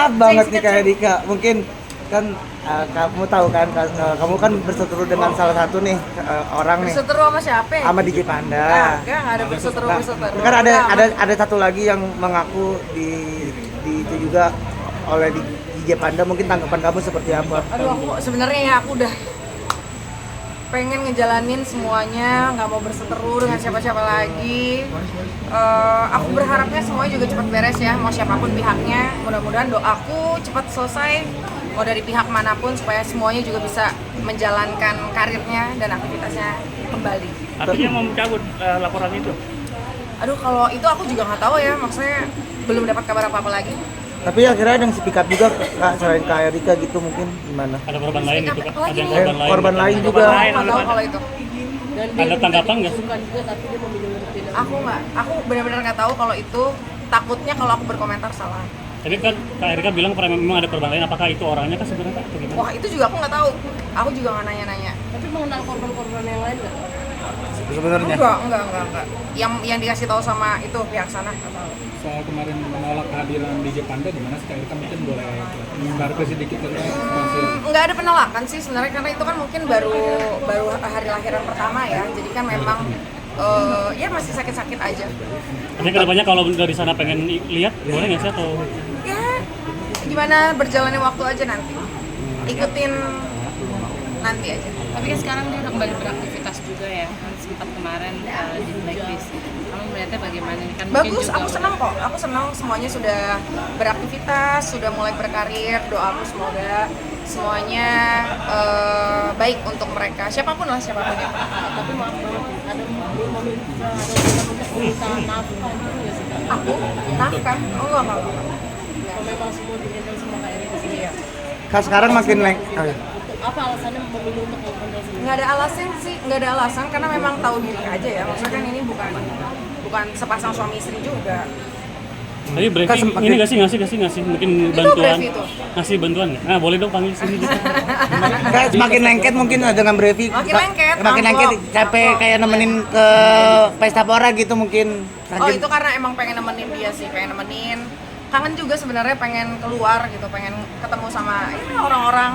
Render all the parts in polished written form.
maaf banget nih Kak Erika, mungkin kan kamu tahu kan, kamu kan berseteru dengan salah satu nih orang nih. Berseteru sama siapa? Sama DJ Panda. Enggak ada berseteru. Kan ada satu lagi yang mengaku di itu juga oleh DJ Panda, mungkin tanggapan kamu seperti apa? Aduh, aku sebenarnya ya aku udah pengen ngejalanin semuanya, nggak mau berseteru dengan siapa-siapa lagi. Aku berharapnya semuanya juga cepat beres ya, mau siapapun pihaknya. Mudah-mudahan doaku cepat selesai, mau dari pihak manapun, supaya semuanya juga bisa menjalankan karirnya dan aktivitasnya kembali. Artinya mau mencabut laporan itu? Aduh, kalau itu aku juga nggak tahu ya, maksudnya belum dapat kabar apa-apa lagi. Tapi akhirnya ada yang speak up juga Kak, selain Kak Erika gitu, mungkin gimana? Ada korban lain gitu Kak? Ada yang Korban lain juga. Nggak tahu kalau itu. Ada tanggapan nggak sih? Aku benar-benar nggak tahu kalau itu. Takutnya kalau aku berkomentar salah. Tadi kan Kak Erika bilang memang ada korban lain, apakah itu orangnya kan sebenarnya Kak? Atau gimana? Wah, itu juga aku nggak tahu. Aku juga nggak nanya-nanya. Tapi mengenal korban-korban yang lain nggak? Sebenarnya. Enggak. Yang dikasih tahu sama itu pihak sana nggak tahu. Soal kemarin menolak kehadiran DJ Panda, gimana sih Kak Erika, mungkin boleh klarifikasi sedikit tentang Nggak ada penolakan sih sebenarnya, karena itu kan mungkin baru hari lahiran pertama ya, jadi kan memang ya masih sakit-sakit aja. Tapi kedepannya kalau dari sana pengen lihat, boleh nggak sih atau? Ya gimana berjalannya waktu aja nanti, ikutin nanti aja. Tapi kan sekarang dia udah kembali beraktivitas juga ya, kan sempat kemarin di blacklist. Kamu melihatnya bagaimana nih kan? Bagus, aku senang kok. Aku senang semuanya sudah beraktivitas, sudah mulai berkarir. Doaku semoga semuanya baik untuk mereka. Siapapun lah, siapapun ya. Tapi maaf banget, ada permintaan nafkah gitu nggak sih Kak? Aku nafkah? Oh enggak. Kalau memang semua dihandle sama Kak Erika sendiri ya? Kak sekarang makin Apa alasannya memilih untuk menghandle sendiri? Nggak ada alasan sih, nggak ada alasan karena memang tahu diri aja ya. Maksudnya kan ini bukan sepasang suami istri juga. Tapi briefing ini ngasih mungkin Itu bantuan, brief itu. ngasih bantuan nggak? Nah boleh dong panggil sini gitu. Kayak semakin lengket mungkin dengan Brevi. Makin lengket, Makin lengket, amplop. capek kayak nemenin ke pesta pora gitu mungkin. Oh itu karena emang pengen nemenin dia sih, pengen nemenin. Kangen juga sebenarnya, pengen keluar gitu, pengen ketemu sama ya, orang-orang.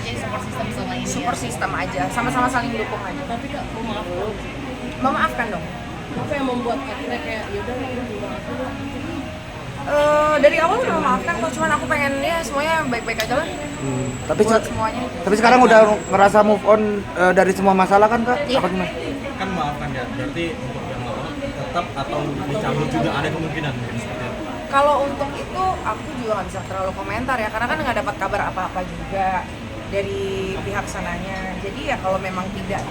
Jadi support system sama ini Support system aja, sama-sama saling dukung aja. Tapi Kak, memaafkan. Memaafkan dong. Apa yang membuat akhirnya kayak yaudah dimaafkan? Dari awal udah memaafkan kok, cuman aku pengen ya semuanya baik-baik aja lah. Tapi Buat semuanya. tapi sekarang udah ngerasa move on dari semua masalah kan Kak? Iya. Apa gimana? kan maafkan ya, berarti untuk yang lain tetap atau dicabut juga ada kemungkinan seperti itu. Kalau untuk itu aku juga nggak bisa terlalu komentar ya, karena kan nggak dapat kabar apa-apa juga dari pihak sananya. Jadi ya kalau memang tidak,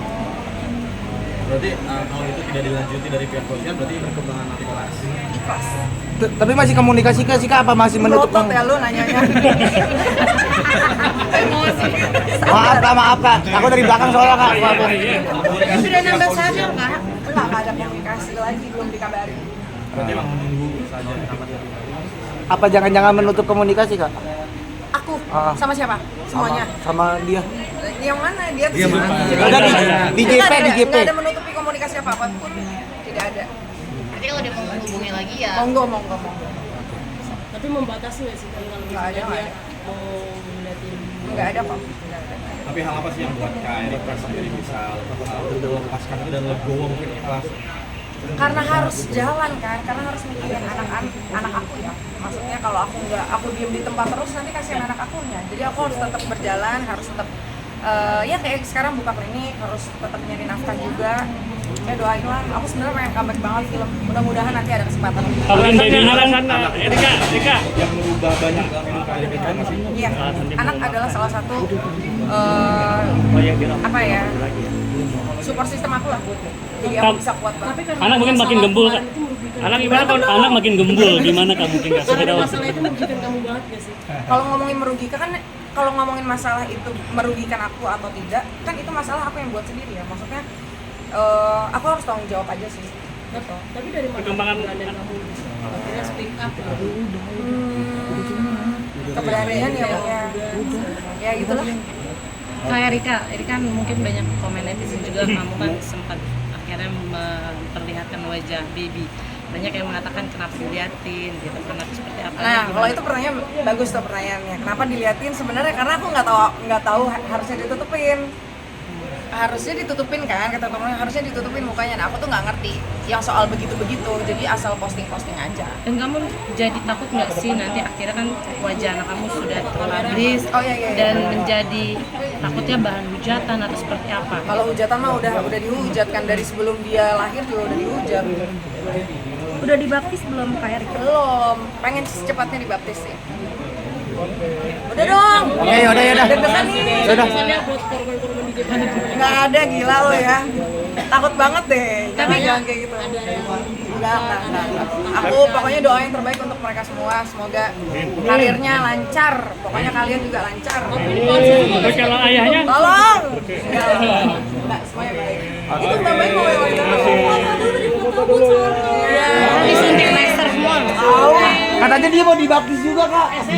Berarti kalau itu tidak dilanjuti dari pihak kepolisian, berarti perkembangan nanti kelas. ikhlas. Tapi masih komunikasi kah sih Kak? Apa masih menutup? Melotot ya lu nanyanya. Maaf Kak. Aku dari belakang soalnya Kak. Sudah nambah sadar Kak? Nggak ada komunikasi lagi, belum dikabarin. Berarti memang menunggu saja. Apa jangan-jangan menutup komunikasi Kak? Aku sama siapa? Semuanya. Sama dia. Yang mana? Dia tuh Dia sibuk. mana? Jadi Ada di JP, nggak di JP. nggak ada menutupi komunikasi apa-apa pun, tidak ada. Berarti kalau dia mau menghubungi lagi ya? Monggo. Tapi membatasi nggak sih kalau Nggak ada, misalnya nggak dia ada. mau ngeliatin? Nggak ada kok. Nggak ada. Tapi hal apa sih yang buat Kak Erika sendiri bisa melepaskan itu dan legowo mungkin ikhlas? Karena harus jalan kan, karena harus mikirin anak aku ya. Maksudnya kalau aku diem di tempat terus nanti kasihan anak akunya. Jadi aku harus tetap berjalan, harus tetap ya kayak sekarang buka klinik, harus tetap nyari nafkah juga. Ya doain lah. Aku sebenarnya pengen comeback banget film. Mudah-mudahan nanti ada kesempatan. Kalau babynya kan Erika. Yang merubah banyak hidup Kak Erika nggak sih? Iya, anak adalah salah satu apa ya, support system aku lah. Jadi aku bisa kuat banget. Anak mungkin makin gembul Kak. Anak gimana kalau anak makin gembul gimana Kak mungkin Kak? Sepeda Masalah itu merugikan kamu banget nggak sih? Kalau ngomongin merugikan kan, kalau ngomongin masalah itu merugikan aku atau tidak, kan itu masalah aku yang buat sendiri ya. Maksudnya aku harus tanggung jawab aja sih. Gitu. Tapi dari mana Perkembangan keberanian kamu akhirnya speak up gitu? Keberanian ya gitulah. Kayak Erika mungkin banyak komen netizen juga kamu kan sempat akhirnya memperlihatkan wajah baby banyak yang mengatakan kenapa diliatin gitu kan atau seperti apa. Nah, Gimana? kalau itu pertanyaan bagus tuh pertanyaannya. Kenapa diliatin? Sebenarnya karena aku nggak tahu harusnya ditutupin. Harusnya ditutupin kan, kata temen harusnya ditutupin mukanya. Nah, aku tuh nggak ngerti yang soal begitu-begitu. Jadi asal posting-posting aja. Dan kamu jadi takut nggak sih nanti akhirnya kan wajah anak kamu sudah terpublish Oh, iya. dan menjadi takutnya bahan hujatan atau seperti apa? Kalau hujatan mah udah dihujat kan dari sebelum dia lahir juga udah dihujat. Udah dibaptis belum kayak Rika? Belum, pengen secepatnya dibaptis sih. Udah dong. Oke, yaudah. Deg-degan nih. Yaudah. Nggak ada, gila lo ya. Takut banget deh. Jangan kayak gitu. Enggak. Aku pokoknya doa yang terbaik untuk mereka semua. Semoga karirnya lancar. Pokoknya kalian juga lancar. Terus kalau ayahnya Tolong. Enggak, semuanya baik. Itu Mbak Baik mau wawancara. Iya. Disuntik laser semua. Tahu. Katanya dia mau dibaptis juga, Kak.